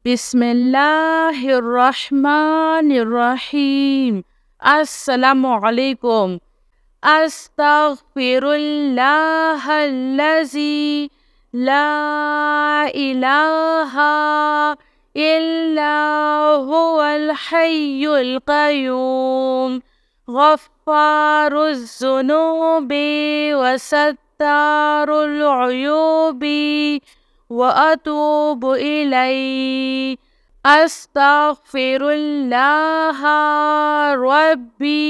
बिस्मिल्लाहिर्रहमानिर्रहीम। अस्सलामुअलैकुम। अस्तगफिरुल्लाहल्लज़ी ला इलाहा इल्ला हुवल हय्युल क़य्यूम गफ़्फ़ारुज़्ज़ुनूबि वसत्तारुल उयूबि व अतूबु इलैहि। अस्तगफिरुल्लाह रब्बी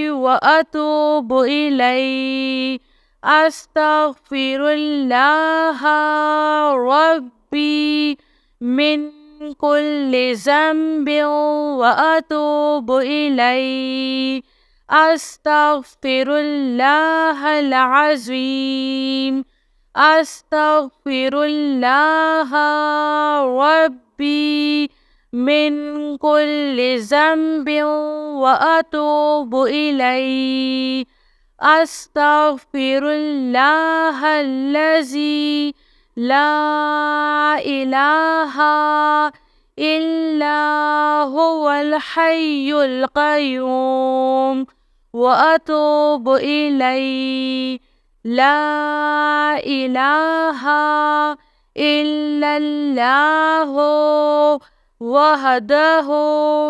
व अतूबु इलैहि। अस्तगफिरुल्लाह रब्बी मिन कुल्लि ज़ंबिन व अतूबु इलैहि। अस्तगफिरुल्लाहल अज़ीम। अस्तगफिरुल्लाह रब्बी मिन कुल्लि ज़ंबिन व अतूबु इलैहि। अस्तगफिरुल्लाहल्लज़ी ला इलाहा इल्ला हुवल हय्युल क़य्यूम व अतूबु इलैहि। ला इलाहा इल्लल्लाहु वहदहु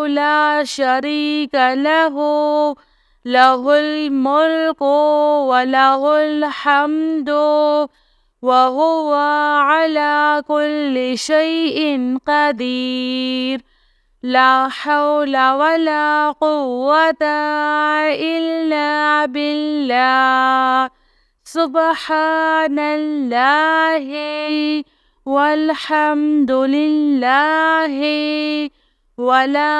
ला शरीक लहु लहुल मुल्कु व लहुल हम्दु व हुवा अला कुल्लि शैइन क़दीर। ला हौला वला कुव्वता इल्ला बिल्लाह। सुब्हानल्लाहि वल्हम्दुलिल्लाहि वला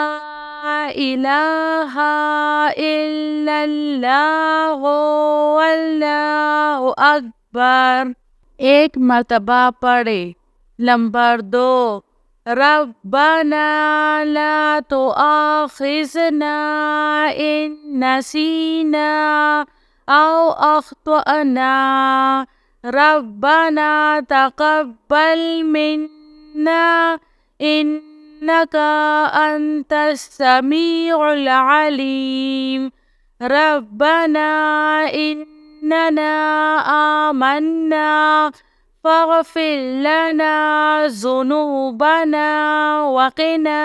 इलाहा इल्लल्लाहु वल्लाहु अकबर। एक मर्तबा पढ़े। नंबर 2, रब्बना ला तुआखिज़ना इन नसीना औ अख्तअना। रब्बना तक़ब्बल मिन्ना इन्नका अंतस समीउल अलीम। रब्बना इन्नना आमन्ना फ़ग़फ़िर लना ज़ुनूबना वक़िना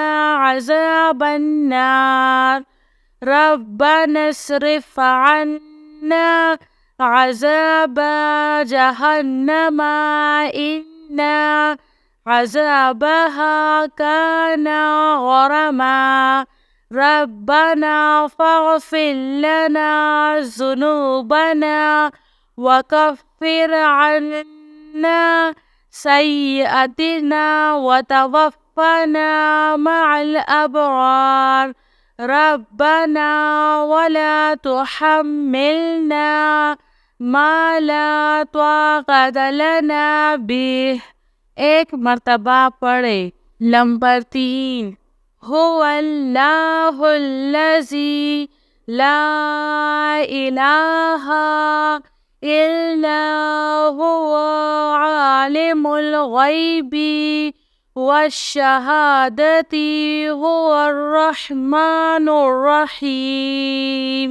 अज़ाबन्नार। रब्बना अस्रिफ़ अन्ना अज़ाब जहन्नम इन्ना अज़ाबहा काना गरमा। रब्बना फ़ग़फ़िर लना ज़ुनूबना वकफ़िर अन्ना सय्यिअतिना वतवफ़्फ़ना मअल अबरार। रब्बना वला तुहम्मिलना मा ला ताक़त लना बिह। एक मर्तबा पढ़े। नंबर 3, हुवल्लाहुल्लज़ी ला इलाहा इल्ला हुवा आलिमुल ग़ैबि वश्शहादति हुवर रहमानुर रहीम।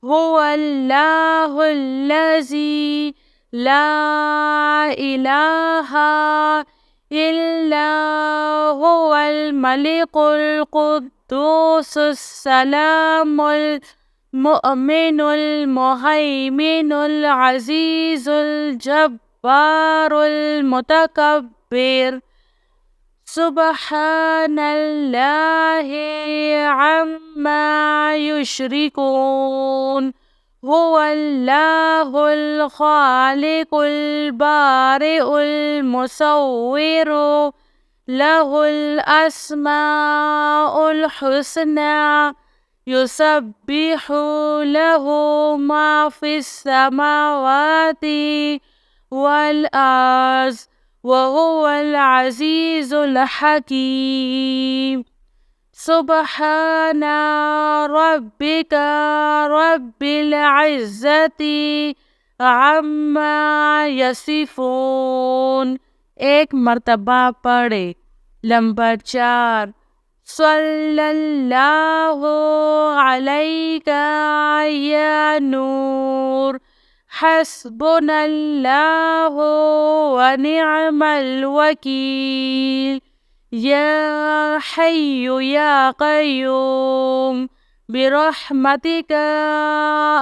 हुवल्लाहुल्लज़ी ला इलाहा इल्ला हुवल मलिकुल कुद्दूसुस सलामुल मुअमिनुल मुहैमिनुल अज़ीज़ुल जब्बारुल मुतकब्बिर। सुब्हानल्लाहि अम्मा युश्रिकून। हुवल्लाहुल ख़ालिकुल बारिउल मुसव्विरु लहुल अस्माउल हुस्ना। युसब्बिहु लहु मा फ़िस समावाति वल अर्ज़ व हुवल अज़ीज़ुल हकीम। सुब्हाना रब्बिका रब्बिल इज़्ज़ति अम्मा यसिफ़ून। एक मर्तबा पढ़े। Lembar 4. Sallallahu alayka ya Nur. Hasbunallahu wa ni'mal wakil. Ya Hayyu ya Qayyum. Birahmatika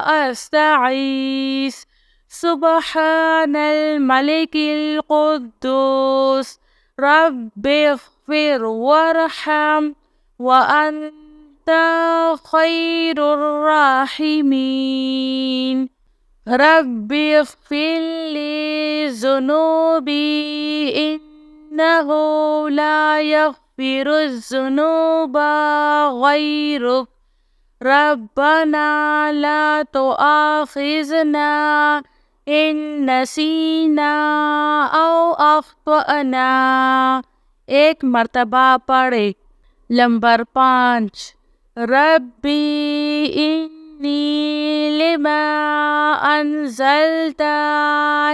asta'is. Subhanal malikil quddus. Rabbi ighfir warham wa anta khairur rahimin. Rabbi ighfir li zunubi innahu la yaghfiru zunuba ghairuk. Rabbana la tu'akhizna in nasina aw akhtana. एक मर्तबा पढ़े। Number 5। रब्बी इन्नी lima अंज़लता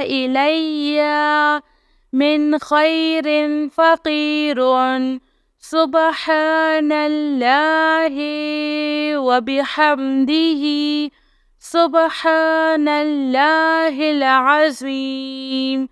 Ilaiya min khairin faqirun. Subhanallahi wa bihamdihi. Subhanallahil azim.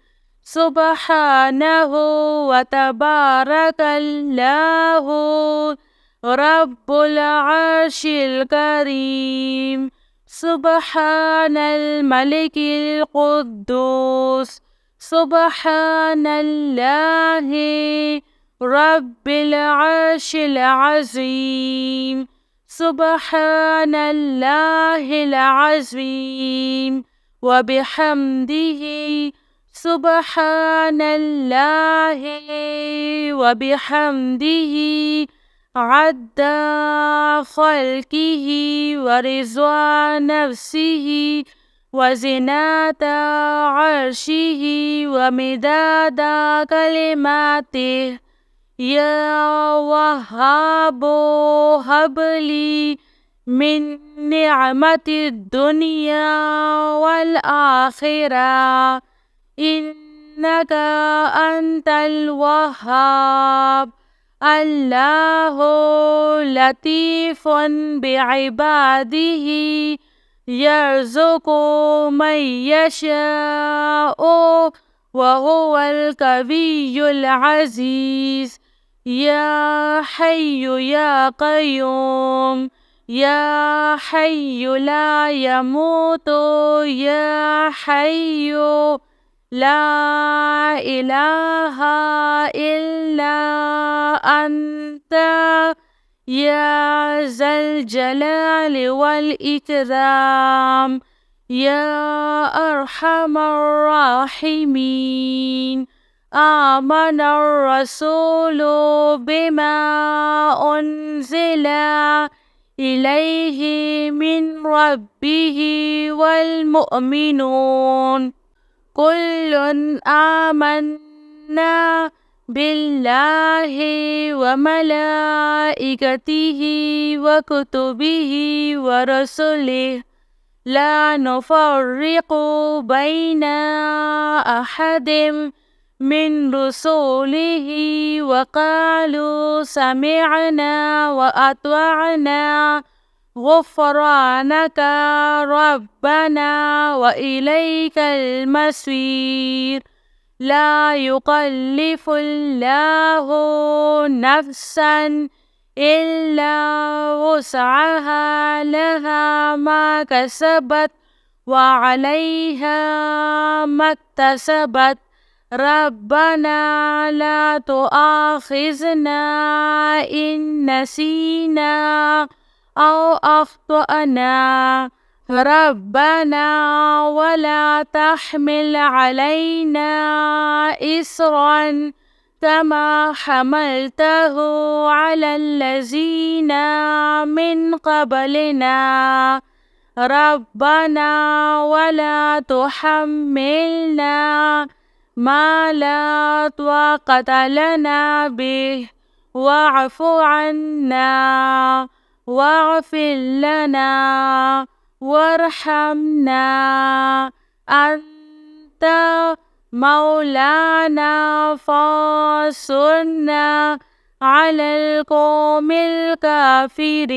Subhanahu wa tabarakallahu Rabbul arshil karim. Subhanal malikil quddus. Subhanallahi Rabbil arshil azim. Subhanallahil azim wa bihamdihi. Subhanallahi wa bihamdihi adda khalqihi wa rizwa nafsihi wa zinata arshihi wa midada kalimatih. Ya Wahhabu habli min ni'matid dunya wal akhirah. Innaka antal wahhab. Allahu latifun bi'ibadihi. Yarzuqu man yasha'u wa huwal kawiyyul aziz. Ya Hayyu ya Qayyum. Ya Hayyu la yamutu. Ya Hayyu la ilaha illa anta. Ya zal jalali wal ikram. Ya arhamar rahimin. Amanar rasulu bima unzila ilayhi min rabbihi wal mu'minun. Kullun amanna billahi wa malaikatihi wa kutubihi wa rasulih. La nufarriqu baina ahadim min rusulihi wa qalu sami'na wa atwa'na. Ghufranaka Rabbana wa ilaikal masir. La yukallifullahu nafsan illa wus'aha laha ma kasabat wa 'alayha maktasabat. Rabbana la tu'akhizna in nasina aw akhtana. Rabbana wa la tahmil 'alayna isran kama hamaltahu 'alal ladzina min qablina. Rabbana wa la tuhammilna ma la taqata lana bih. Wa'fu 'anna waghfir lana warhamna. Anta maulana fansurna على القوم الكافرين.